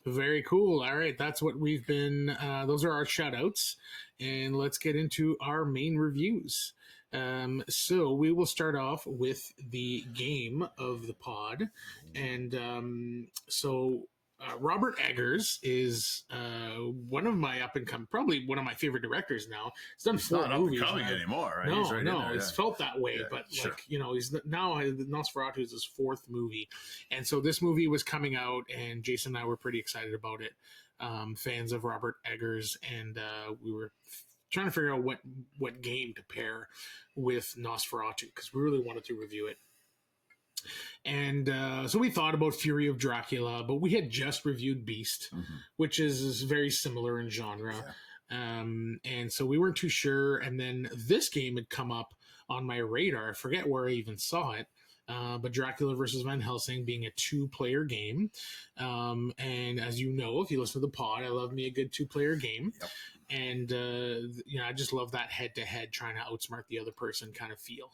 Very cool. All right, that's what we've been. Those are our shout outs. And let's get into our main reviews. So we will start off with the game of the pod. And Robert Eggers is one of my up and coming, probably one of my favorite directors now. He's done four not movies. Not up and coming anymore, right? No, he's right no, there, it's felt that way. But sure. like, he's now Nosferatu is his fourth movie, and so this movie was coming out, and Jason and I were pretty excited about it. Fans of Robert Eggers, and we were trying to figure out what game to pair with Nosferatu because we really wanted to review it. And so we thought about Fury of Dracula, but we had just reviewed Beast, which is very similar in genre. Yeah. And so we weren't too sure. And then this game had come up on my radar. I forget where I even saw it. But Dracula versus Van Helsing being a 2-player game. And as you know, if you listen to the pod, I love me a good 2-player game. Yep. And, I just love that head-to-head trying to outsmart the other person kind of feel.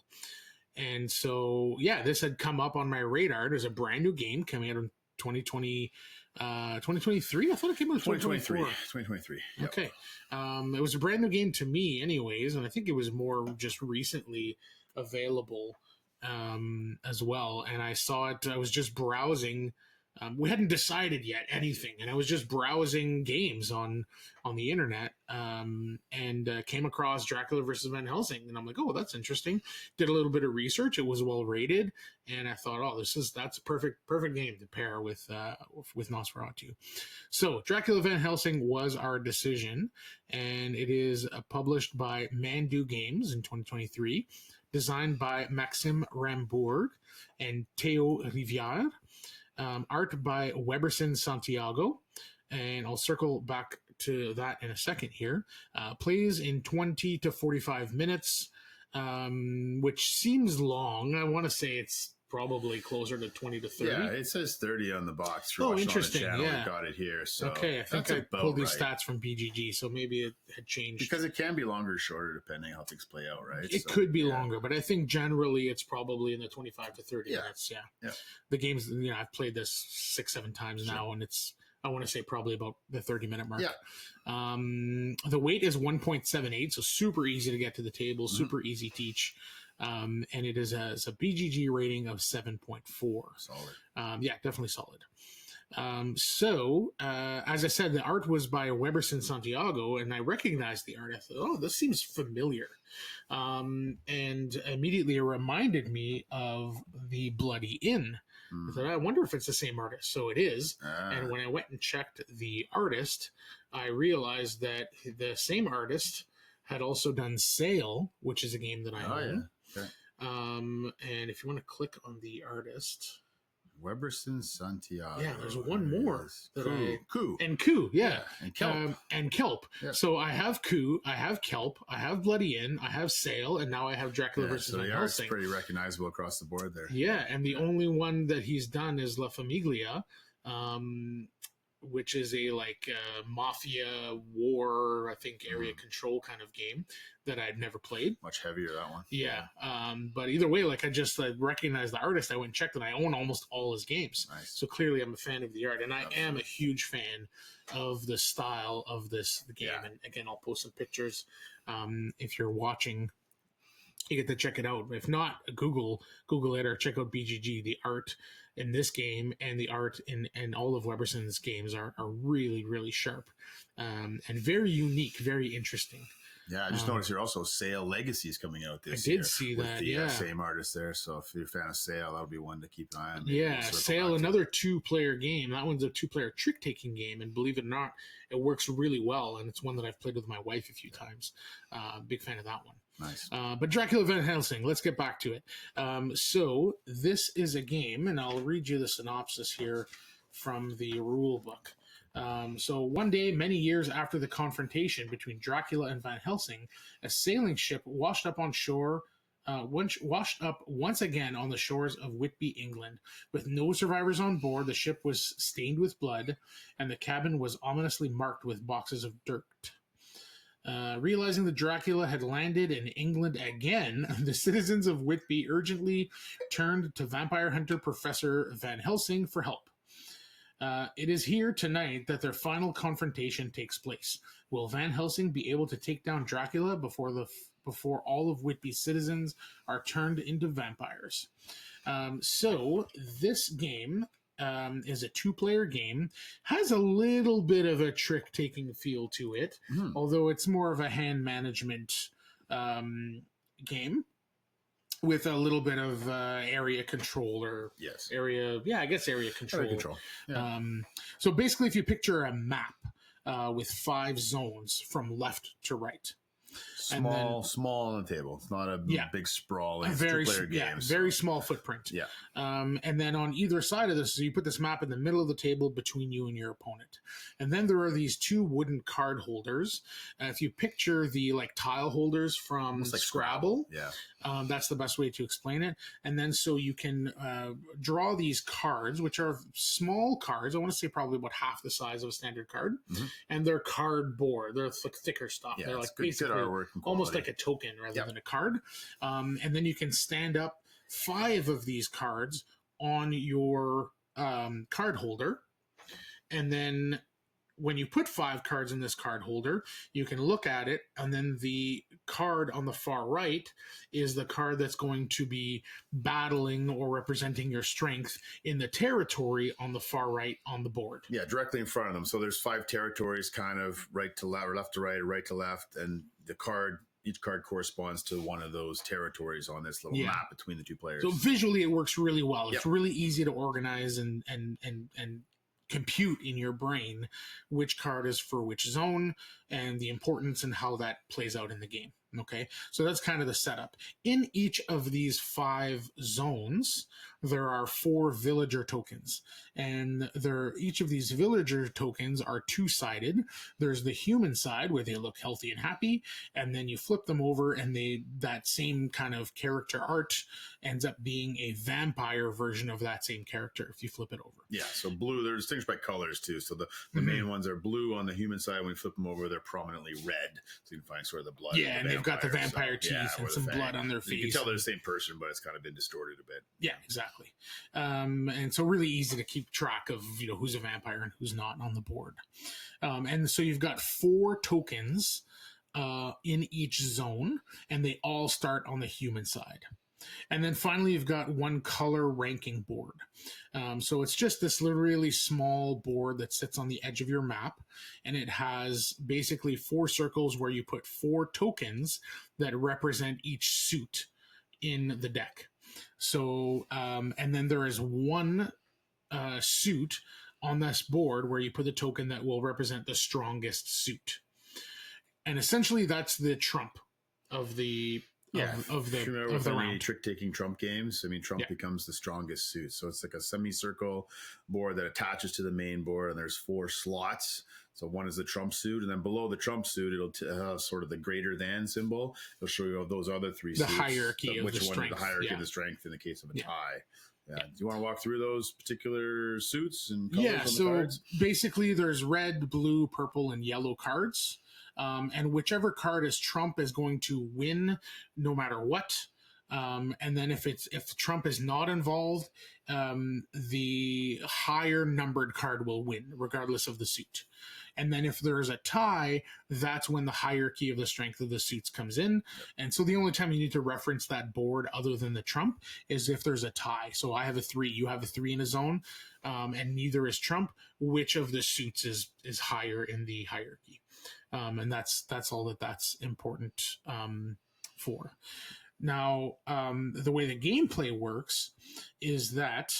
And so, this had come up on my radar. There's a brand new game coming out in 2023. I thought it came out in 2023. 2023. Yep. Okay. It was a brand new game to me anyways, and I think it was more just recently available as well. And I saw it. I was just browsing. We hadn't decided yet anything, and I was just browsing games on the internet, and came across Dracula versus Van Helsing, and I'm like, oh, that's interesting. Did a little bit of research. It was well rated, and I thought, oh, that's a perfect game to pair with Nosferatu. So Dracula Van Helsing was our decision, and it is published by Mandu Games in 2023, designed by Maxime Rambourg and Theo Rivière. Art by Weberson Santiago, and I'll circle back to that in a second here. Plays in 20 to 45 minutes, which seems long. I want to say it's probably closer to 20 to 30. Yeah, it says 30 on the box. Oh, interesting. On the channel. I got it here. So okay, I think I pulled these stats from BGG, so maybe it had changed. Because it can be longer or shorter depending on how things play out, right? It could be longer, but I think generally it's probably in the 25 to 30 minutes. Yeah. The games, I've played this 6-7 times now, and it's, I want to say probably about the 30-minute mark. Yeah. The weight is 1.78, so super easy to get to the table, super easy teach. And it is a BGG rating of 7.4. Solid. Definitely solid. As I said, the art was by Weberson Santiago, and I recognized the art. I thought, oh, this seems familiar. And immediately it reminded me of the Bloody Inn. I thought, I wonder if it's the same artist. So it is. And when I went and checked the artist, I realized that the same artist had also done Sail, which is a game that I own. Yeah. Okay. And if you want to click on the artist, Weberson Santiago. Yeah, there's one more. Coup. And Coup, yeah. And Kelp. And Kelp. Yeah. So I have Coup, I have Kelp, I have Bloody Inn, I have Sail, and now I have Dracula versus Van Helsing. So the art's pretty recognizable across the board there. Yeah, and the only one that he's done is La Famiglia, which is a mafia war, I think, area control kind of game that I'd never played. Much heavier, that one. Yeah. But either way, I just recognized the artist. I went and checked, and I own almost all his games. Nice. So clearly I'm a fan of the art, and I am a huge fan of the style of the game. Yeah. And again, I'll post some pictures if you're watching. You get to check it out. If not, Google it or check out BGG. The art in this game and the art in all of Weberson's games are really, really sharp and very unique, very interesting. Yeah, I just noticed here also Sail Legacy is coming out this year. I did see that, with the same artist there. So if you're a fan of Sail, that'll be one to keep an eye on. Yeah, Sail, another 2-player game. That one's a 2-player trick-taking game, and believe it or not, it works really well, and it's one that I've played with my wife a few times. Big fan of that one. Nice. But Dracula Van Helsing, let's get back to it. So this is a game, and I'll read you the synopsis here from the rule book. So one day, many years after the confrontation between Dracula and Van Helsing, a sailing ship washed up once again on the shores of Whitby, England. With no survivors on board, the ship was stained with blood, and the cabin was ominously marked with boxes of dirt. Realizing that Dracula had landed in England again, the citizens of Whitby urgently turned to vampire hunter Professor Van Helsing for help. It is here tonight that their final confrontation takes place. Will Van Helsing be able to take down Dracula before all of Whitby's citizens are turned into vampires? So this game is a two-player game. Has a little bit of a trick-taking feel to it, although it's more of a hand management game with a little bit of area control or area control. Area control. Yeah. So basically, if you picture a map with 5 zones from left to right. Small on the table. It's not a big sprawl. It's a two-player game. Very small footprint. Yeah. And then on either side of this, so you put this map in the middle of the table between you and your opponent. And then there are these 2 wooden card holders. If you picture the tile holders from Scrabble, that's the best way to explain it. And then so you can draw these cards, which are small cards. I want to say probably about half the size of a standard card. And they're cardboard. They're thicker stuff. Yeah, they're basically good artwork and almost like a token rather than a card. And then you can stand up 5 of these cards on your card holder. And then when you put 5 cards in this card holder, you can look at it, and then the card on the far right is the card that's going to be battling or representing your strength in the territory on the far right on the board. Yeah, directly in front of them. So there's 5 territories, kind of right to left, or left to right, or right to left, and each card corresponds to one of those territories on this little map between the 2 players. So visually, it works really well. It's really easy to organize and compute in your brain which card is for which zone and the importance and how that plays out in the game. Okay, so that's kind of the setup. In each of these 5 zones, there are 4 villager tokens, and each of these villager tokens are 2-sided. There's the human side where they look healthy and happy, and then you flip them over, and that same kind of character art ends up being a vampire version of that same character if you flip it over. Yeah, so blue, they're distinguished by colors too. So the main ones are blue on the human side. When you flip them over, they're prominently red. So you can find sort of the blood. Yeah, and they've got the vampire teeth and some blood on their face. You can tell they're the same person, but it's kind of been distorted a bit. Yeah, exactly. And so really easy to keep track of, who's a vampire and who's not on the board. And so you've got 4 tokens in each zone, and they all start on the human side. And then finally, you've got 1 color ranking board. So it's just this really small board that sits on the edge of your map, and it has basically 4 circles where you put 4 tokens that represent each suit in the deck. So, and then there is 1 suit on this board where you put the token that will represent the strongest suit. And essentially, that's the trump of the of the round. Trick-taking trump games. I mean, trump becomes the strongest suit. So it's like a semicircle board that attaches to the main board, and there's 4 slots. So one is the trump suit, and then below the trump suit, it'll have sort of the greater than symbol. It'll show you those other 3 suits. The hierarchy of the strength. The hierarchy of the strength in the case of a tie. Yeah. Do you want to walk through those particular suits and colors on the cards? Basically there's red, blue, purple, and yellow cards. And whichever card is trump is going to win no matter what. And then if Trump is not involved, the higher numbered card will win regardless of the suit. And then if there's a tie, that's when the hierarchy of the strength of the suits comes in. And so the only time you need to reference that board other than the trump is if there's a tie. So I have a 3, you have a 3 in a zone, and neither is trump. Which of the suits is higher in the hierarchy? And that's all that's important for. Now, the way the gameplay works is that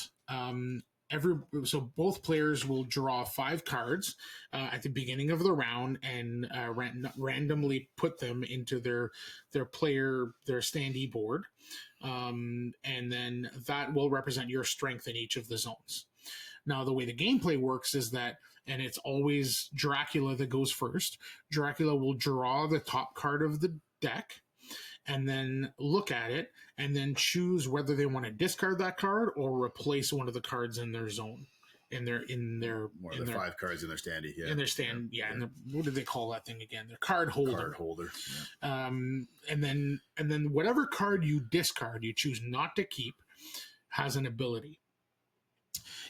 so both players will draw 5 cards at the beginning of the round and randomly put them into their standee board, and then that will represent your strength in each of the zones. Now, the way the gameplay works is that, and it's always Dracula that goes first. Dracula will draw the top card of the deck, and then look at it, and then choose whether they want to discard that card or replace one of the cards in their zone, in their 5 cards in their standee. Yeah, in their stand. Yeah, and what do they call that thing again? Their card holder. Card holder. Yeah. And then whatever card you discard, you choose not to keep, has an ability.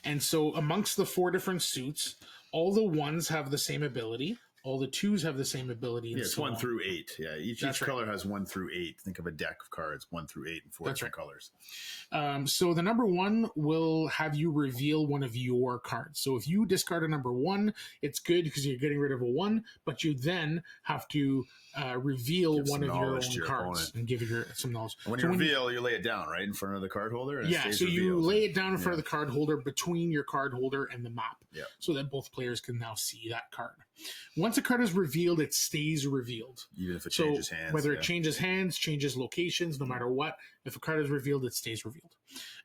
And so amongst the 4 different suits, all the ones have the same ability. All the 2s have the same ability. And Yeah, it's so 1 on. through 8. Yeah, each That's right. color has 1 through 8. Think of a deck of cards, 1 through 8, and 4 That's different right. colors. So the number 1 will have you reveal one of your cards. So if you discard a number 1, it's good because you're getting rid of a 1, but you then have to reveal Give one some of your knowledge own to your cards opponent. and give your some knowledge. And when So you reveal, you lay it down, right, in front of the card holder? And it Yeah, stays so you revealed. lay it down in front of the card holder, between your card holder and the map, Yeah. so that both players can now see that card. Once a card is revealed, it stays revealed. Even if it changes hands. Whether it changes hands, changes locations, no matter what, if a card is revealed, it stays revealed.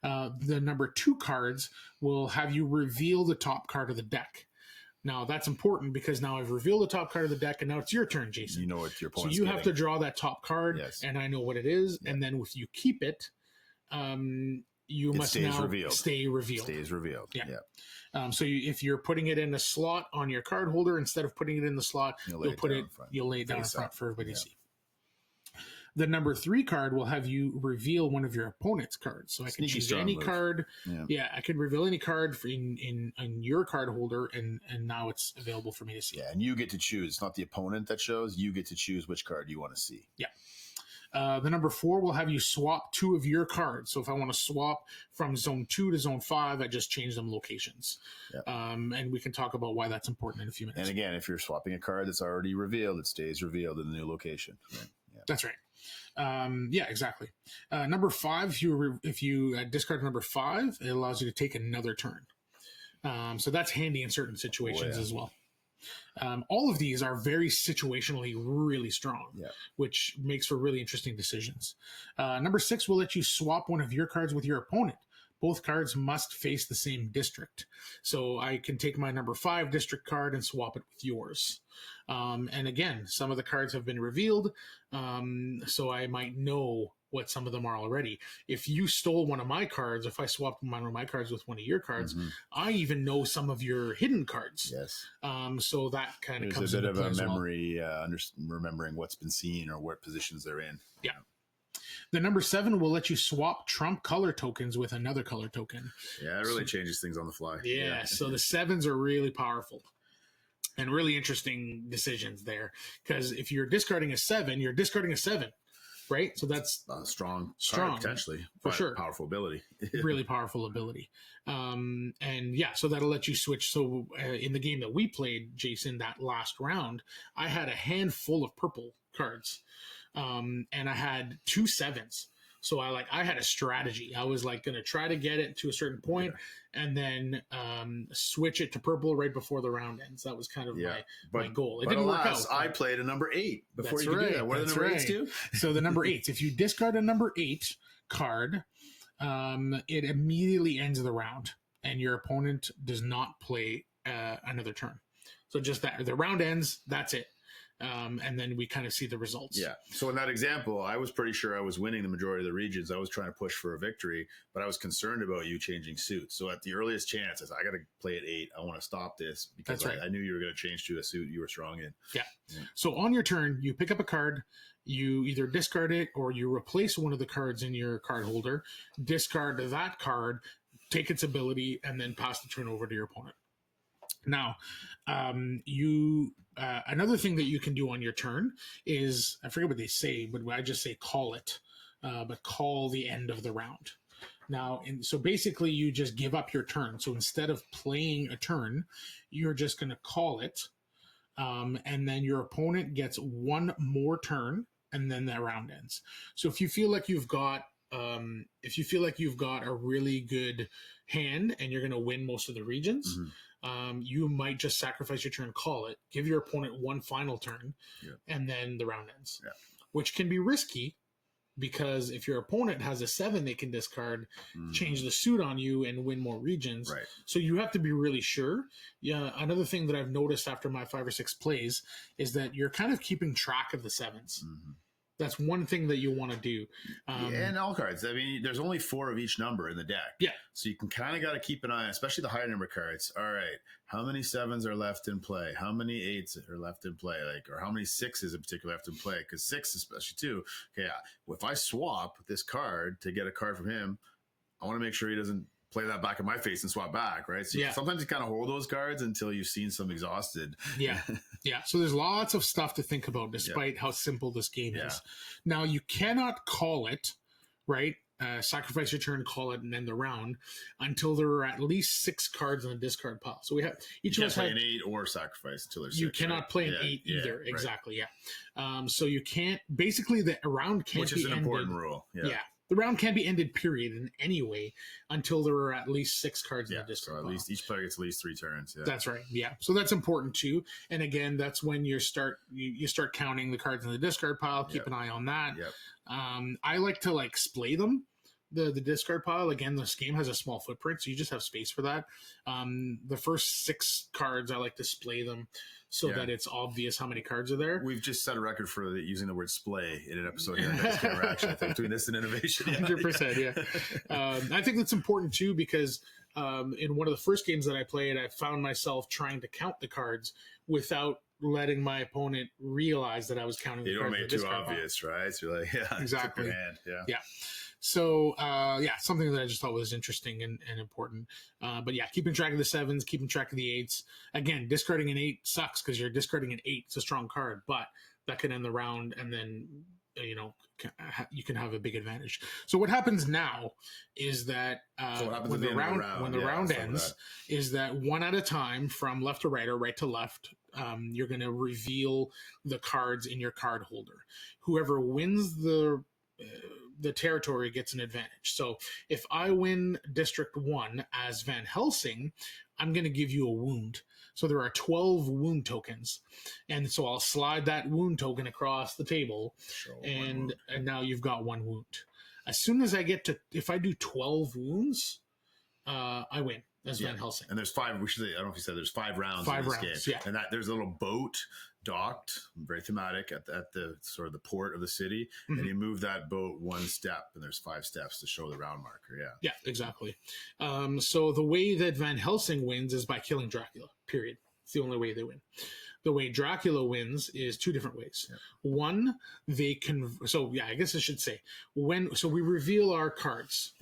The number 2 cards will have you reveal the top card of the deck. Now, that's important because now I've revealed the top card of the deck, and now it's your turn, Jason. You know what your So opponent's you have to draw that top card, Yes. and I know what it is, Yeah. and then if you keep it, you must now stay revealed. Stays revealed. Yeah. So if you're putting it in a slot on your card holder, instead of putting it in the slot, you'll lay it down in front for everybody to see. The number 3 card will have you reveal one of your opponent's cards. So I can choose any card. Yeah, I can reveal any card in your card holder, and now it's available for me to see. Yeah, and you get to choose. It's not the opponent that shows. You get to choose which card you want to see. Yeah. The number 4 will have you swap 2 of your cards. So if I want to swap from zone 2 to zone 5, I just change them locations. Yep. And we can talk about why that's important in a few minutes. And again, if you're swapping a card that's already revealed, it stays revealed in the new location. Right? Yeah. That's right. Yeah, exactly. Number 5, if you discard number 5, it allows you to take another turn. So that's handy in certain situations as well. All of these are very situationally really strong, which makes for really interesting decisions. Number 6 will let you swap one of your cards with your opponent. Both cards must face the same district. So I can take my number 5 district card and swap it with yours. And again, some of the cards have been revealed, so I might know what some of them are already. If you stole one of my cards, if I swapped one of my cards with one of your cards, I even know some of your hidden cards. Yes. So that kind of comes into play. There's a bit of a memory, remembering what's been seen or what positions they're in. Yeah. The number 7 will let you swap trump color tokens with another color token. Yeah, it really changes things on the fly. Yeah, so the 7s are really powerful and really interesting decisions there. Because if you're discarding a 7, you're discarding a 7. Right, so that's strong, potentially for sure. Powerful ability, really powerful ability, and yeah, so that'll let you switch. So in the game that we played, Jason, that last round, I had a handful of purple cards, and I had 2 7s. So I had a strategy. I was like going to try to get it to a certain point, and then switch it to purple right before the round ends. That was kind of my goal. It didn't work out. I played a number 8 before you could do that. What are the number 8s do? So the number 8s, if you discard a number 8 card, it immediately ends the round, and your opponent does not play another turn. So just that the round ends. That's it. And then we kind of see the results. Yeah. So in that example, I was pretty sure I was winning the majority of the regions. I was trying to push for a victory, but I was concerned about you changing suits. So at the earliest chance, I said, I got to play at 8. I want to stop this because I knew you were going to change to a suit you were strong in. Yeah. So on your turn, you pick up a card. You either discard it or you replace one of the cards in your card holder, discard that card, take its ability, and then pass the turn over to your opponent. Now, another thing that you can do on your turn is, I forget what they say, but I just say call it, but call the end of the round. Now, so basically you just give up your turn. So instead of playing a turn, you're just going to call it, and then your opponent gets one more turn, and then that round ends. So if you feel like you've got a really good hand and you're going to win most of the regions, you might just sacrifice your turn, call it, give your opponent one final turn, and then the round ends, which can be risky because if your opponent has a 7 they can discard, change the suit on you, and win more regions. Right. So you have to be really sure. Yeah. Another thing that I've noticed after my 5 or 6 plays is that you're kind of keeping track of the 7s. That's one thing that you want to do. And all cards. I mean, there's only 4 of each number in the deck. Yeah. So you can kind of got to keep an eye, especially the higher number cards. All right, how many 7s are left in play? How many 8s are left in play? Or how many 6s in particular left in play? Because 6 especially too. Okay, if I swap this card to get a card from him, I want to make sure he doesn't play that back in my face and swap back, right? So sometimes you kind of hold those cards until you've seen some exhausted. Yeah. So there's lots of stuff to think about, despite how simple this game is. Now, you cannot call it, right? Sacrifice your turn, call it, and end the round until there are at least 6 cards in the discard pile. So we have each of us play an 8 or sacrifice until there's 6. You cannot play an 8 either. Right. Exactly. Yeah. So you can't. Basically, the round can't be ended. Which is an important rule. Yeah. The round can't be ended, period, in any way, until there are at least 6 cards in the discard pile. So at least each player gets at least 3 turns. Yeah. That's right. Yeah. So that's important too. And again, that's when you start counting the cards in the discard pile. Keep an eye on that. I like to splay them. The discard pile, again, this game has a small footprint, so you just have space for that. The first 6 cards, I like to splay them so that it's obvious how many cards are there. We've just set a record for using the word splay in an episode here in Next Interaction. I think between this and innovation. 100%, yeah. I think that's important too, because in one of the first games that I played, I found myself trying to count the cards without letting my opponent realize that I was counting the cards. You don't make it too obvious, right? So you're like, exactly. Hand. Yeah. So, something that I just thought was interesting and important. But keeping track of the 7s, keeping track of the 8s. Again, discarding an 8 sucks because you're discarding an 8. It's a strong card, but that can end the round, and then, you can have a big advantage. So what happens now is that when the round ends, is that one at a time from left to right or right to left, you're going to reveal the cards in your card holder. Whoever wins the territory gets an advantage. So if I win District 1 as Van Helsing, I'm going to give you a wound. So there are 12 wound tokens. And so I'll slide that wound token across the table, and now you've got 1 wound. As soon as if I do 12 wounds, I win as Van Helsing. And there's 5, I don't know if you said there's 5 rounds in this game. Yeah. And there's a little boat docked, very thematic, at the sort of the port of the city, and you move that boat 1 step, and there's 5 steps to show the round marker. Yeah, exactly. So the way that Van Helsing wins is by killing Dracula, period. It's the only way they win. The way Dracula wins is 2 different ways. One, I guess I should say, we reveal our cards.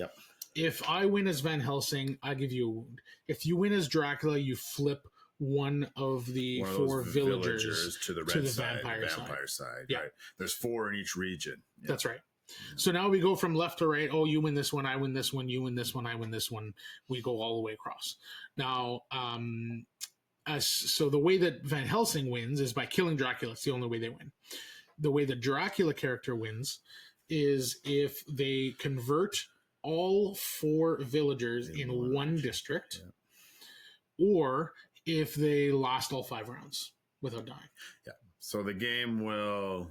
If I win as Van Helsing, I give you a wound. If you win as Dracula, you flip one of the 4 villagers to the vampire side. Yeah. Right. There's 4 in each region. That's right. So now we go from left to right. Oh, you win this one, I win this one, you win this one, I win this one. We go all the way across. Now, so the way that Van Helsing wins is by killing Dracula. It's the only way they win. The way the Dracula character wins is if they convert all 4 villagers in one district, or if they lost all 5 rounds without dying. Yeah. So the game will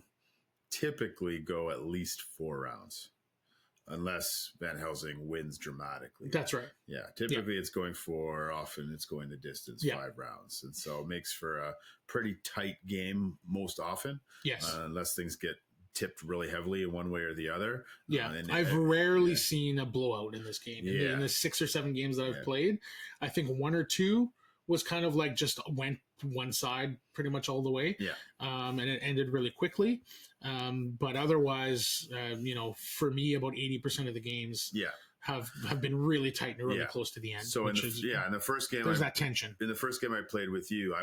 typically go at least 4 rounds, unless Van Helsing wins dramatically. That's right. Yeah. Typically it's going 4. Often it's going the distance 5 rounds. And so it makes for a pretty tight game most often. Yes. Unless things get tipped really heavily in one way or the other. I've rarely seen a blowout in this game. In the 6 or 7 games that I've played, I think 1 or 2 was kind of just went one side pretty much all the way. And it ended really quickly. But otherwise, for me, about 80% of the games have been really tight and really close to the end. So in the first game, there's that tension. In the first game I played with you, I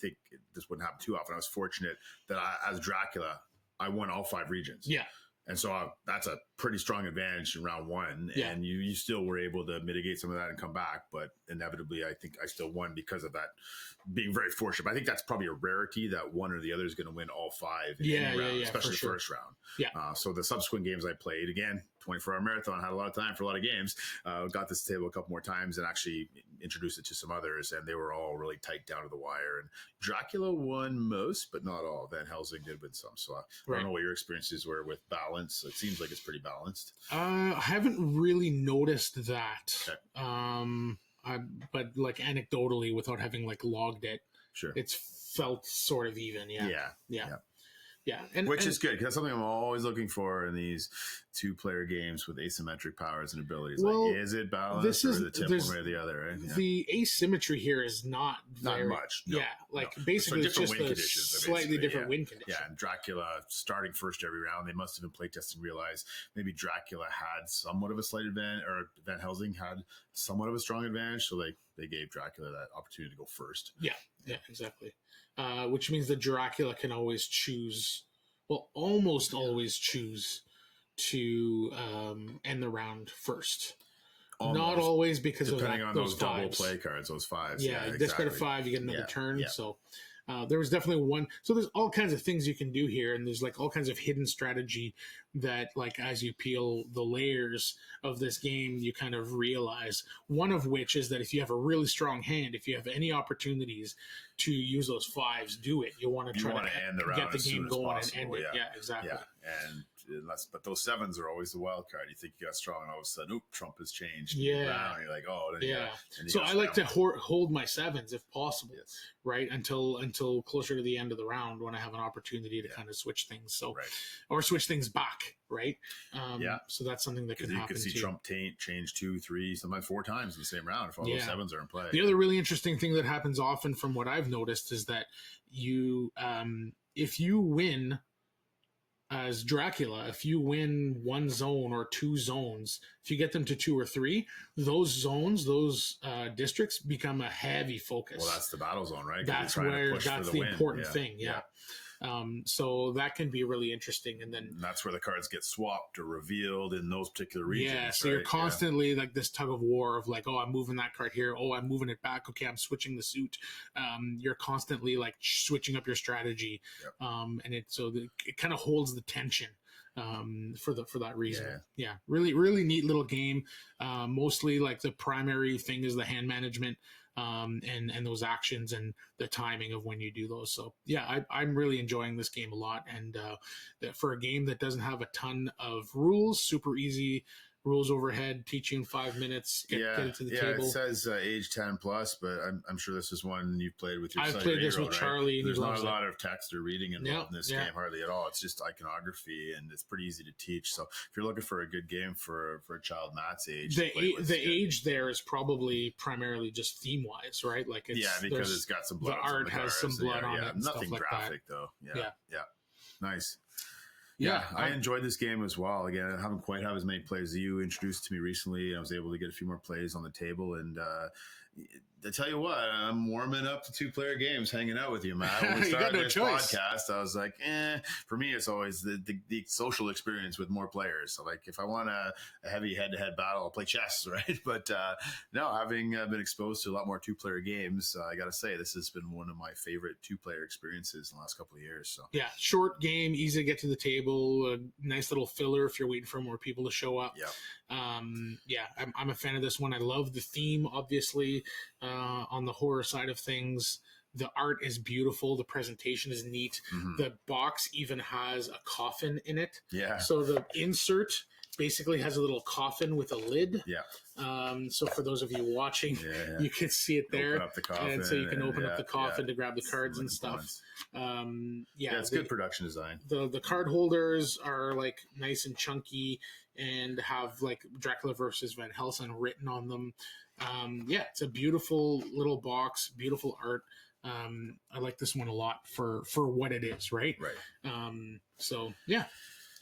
think this wouldn't happen too often. I was fortunate that as Dracula, I won all 5 regions. Yeah. And so that's a pretty strong advantage in round 1. And you still were able to mitigate some of that and come back. But inevitably, I think I still won because of that being very fortunate. But I think that's probably a rarity that one or the other is going to win all 5 in any round, especially the first round. Yeah. So the subsequent games I played, again, 24-hour marathon, had a lot of time for a lot of games. Got this table a couple more times and actually introduced it to some others, and they were all really tight down to the wire. And Dracula won most, but not all. Van Helsing did win some. So I don't know what your experiences were with balance. It seems like it's pretty balanced. I haven't really noticed that. Okay. But anecdotally, without having logged it, it's felt sort of even. Yeah. And which is good, because that's something I'm always looking for in these 2-player games with asymmetric powers and abilities. Well, like, is it balanced, this or is is it tip one way or the other? Right? Yeah. The asymmetry here is not much. No, yeah, like basically it's just the slightly different win conditions. Yeah, and Dracula starting first every round. They must have been playtesting and realized maybe Dracula had somewhat of a slight advantage, or Van Helsing had somewhat of a strong advantage, so they gave Dracula that opportunity to go first. Yeah, exactly. Which means that Dracula can always choose, well, almost always choose to end the round first. Almost. Not always, because depending of on those double fives. play cards, those fives. Yeah, exactly. discard a 5, you get another turn. So there was definitely one. So there's all kinds of things you can do here, and there's like all kinds of hidden strategy that, like, as you peel the layers of this game, you kind of realize. One of which is that if you have a really strong hand, if you have any opportunities to use those 5s, do it. You want to try to end the round, get the game going and end it. Yeah, exactly. Yeah, and but those 7s are always the wild card. You think you got strong, and all of a sudden, Trump has changed. Yeah, you're like, oh, so I like to hold my 7s if possible, right, until closer to the end of the round, when I have an opportunity to kind of switch things. So, or switch things back, right? So that's something that can happen. You can see Trump change 2, 3, sometimes 4 times in the same round if all those 7s are in play. The other really interesting thing that happens often, from what I've noticed, is that you, if you win as Dracula, if you win 1 zone or 2 zones, if you get them to 2 or 3, those zones, those districts become a heavy focus. Well, that's the battle zone, right? That's the important thing. Yeah. So that can be really interesting, and that's where the cards get swapped or revealed in those particular regions. Yeah, so you're constantly like this tug of war of like, oh, I'm moving that card here. Oh, I'm moving it back. Okay, I'm switching the suit. You're constantly like switching up your strategy, and it kind of holds the tension for that reason. Yeah, really, really neat little game. Mostly like the primary thing is the hand management. And those actions and the timing of when you do those. So yeah, I'm really enjoying this game a lot. And for a game that doesn't have a ton of rules, super easy. Rules overhead, teach you in 5 minutes, get it to the table. It says age 10 plus, but I'm sure this is one you've played with your son. I've played this with Charlie. There's not a lot of text or reading involved in this game, hardly at all. It's just iconography, and it's pretty easy to teach. So if you're looking for a good game for a child Matt's age, the age there is probably primarily just theme wise, right? Like because it's got some blood. The art has some blood on it. Nothing graphic though. Yeah. Nice. Yeah, I enjoyed this game as well. Again, I haven't quite had as many plays as you introduced to me recently. I was able to get a few more plays on the table, and I tell you what, I'm warming up to 2-player games, hanging out with you, Matt. When we started this podcast, I was like, for me, it's always the social experience with more players. So, like, if I want a heavy head-to-head battle, I'll play chess, right? But no, having been exposed to a lot more 2-player games, I got to say, this has been one of my favorite 2-player experiences in the last couple of years. So yeah, short game, easy to get to the table, a nice little filler if you're waiting for more people to show up. I'm a fan of this one. I love the theme, obviously. On the horror side of things, the art is beautiful. The presentation is neat. Mm-hmm. The box even has a coffin in it. Yeah. So the insert basically has a little coffin with a lid. Yeah. So for those of you watching, you can see it there. Open up the coffin, and so you can open up the coffin to grab the cards and stuff. It's good production design. The card holders are like nice and chunky and have like Dracula versus Van Helsing written on them. It's a beautiful little box, beautiful art. I like this one a lot for what it is, right? Right.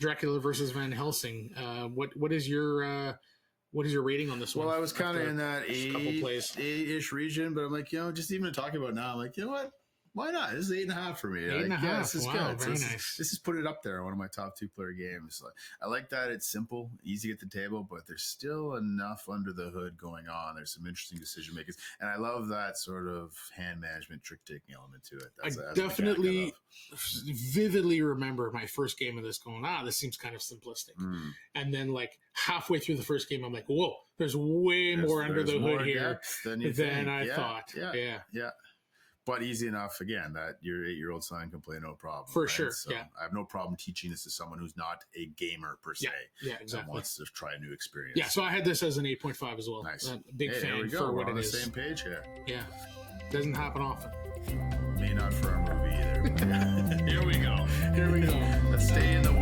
Dracula versus Van Helsing. What is your rating on this one? Well, I was kind of in that eight-ish region, but I'm like, just even talking about it now, I'm like, you know what? Why not? This is 8.5 for me. 8.5. This is wow, good. Very nice. This is put it up there. One of my top 2-player games. I like that it's simple, easy to get the table, but there's still enough under the hood going on. There's some interesting decision makers, and I love that sort of hand management, trick taking element to it. That's definitely vividly remember my first game of this going. This seems kind of simplistic, and then like halfway through the first game, I'm like, whoa, there's more under the hood here than I thought. Yeah. But easy enough, again, that your 8-year-old son can play no problem. For sure, so I have no problem teaching this to someone who's not a gamer per se. Yeah, exactly. And wants to try a new experience. Yeah, so I had this as an 8.5 as well. Nice. Big fan for what it is. We're on the same page here. Yeah. Doesn't happen often. May not for our movie either. Here we go. Let's stay in the